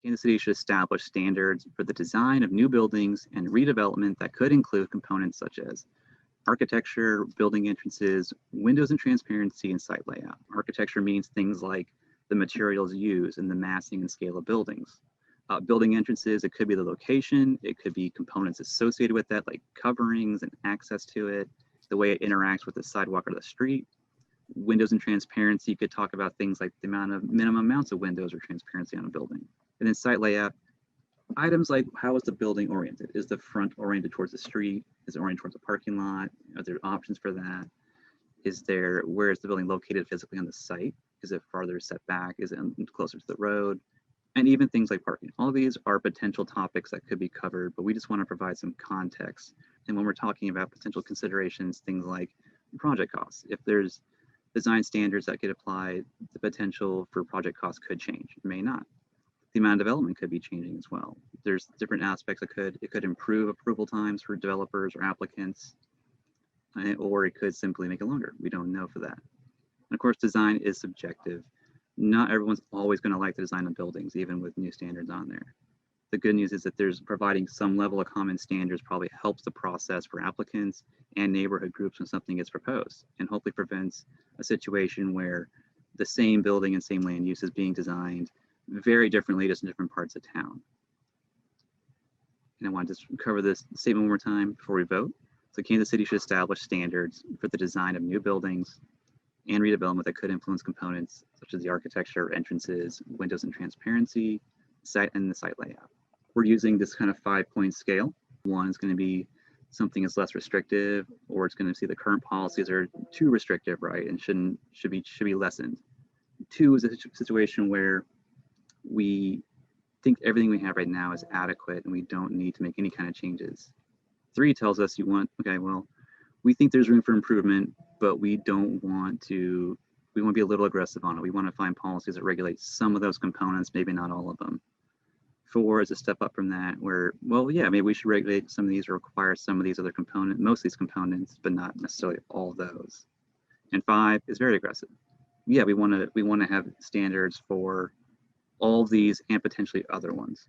Kansas City should establish standards for the design of new buildings and redevelopment that could include components such as architecture, building entrances, windows and transparency, and site layout. Architecture means things like the materials used and the massing and scale of buildings. Building entrances, it could be the location, it could be components associated with that, like coverings and access to it, the way it interacts with the sidewalk or the street. Windows and transparency, you could talk about things like the minimum amounts of windows or transparency on a building. And then site layout, items like how is the building oriented? Is the front oriented towards the street? Is it oriented towards a parking lot? Are there options for that? Where is the building located physically on the site? Is it farther set back? Is it closer to the road? And even things like parking. All these are potential topics that could be covered, but we just want to provide some context. And when we're talking about potential considerations, things like project costs, if there's design standards that get applied, the potential for project costs could change, it may not. The amount of development could be changing as well. There's different aspects that it could improve approval times for developers or applicants, or it could simply make it longer. We don't know for that. And of course, design is subjective. Not everyone's always going to like the design of buildings, even with new standards on there. The good news is that there's providing some level of common standards probably helps the process for applicants and neighborhood groups when something gets proposed, and hopefully prevents a situation where the same building and same land use is being designed very differently just in different parts of town. And I want to just cover this statement one more time before we vote. So Kansas City should establish standards for the design of new buildings and redevelopment that could influence components such as the architecture, entrances, windows and transparency, site and the site layout. We're using this kind of 5-point scale. 1 is going to be something that's less restrictive, or it's going to see the current policies are too restrictive, right, and should be lessened. 2 is a situation where we think everything we have right now is adequate and we don't need to make any kind of changes. 3 tells us we think there's room for improvement, but we want to be a little aggressive on it. We want to find policies that regulate some of those components, maybe not all of them. 4 is a step up from that where, maybe we should regulate some of these or require some of these other components, most of these components, but not necessarily all of those. And 5 is very aggressive. Yeah, we want to have standards for all of these and potentially other ones.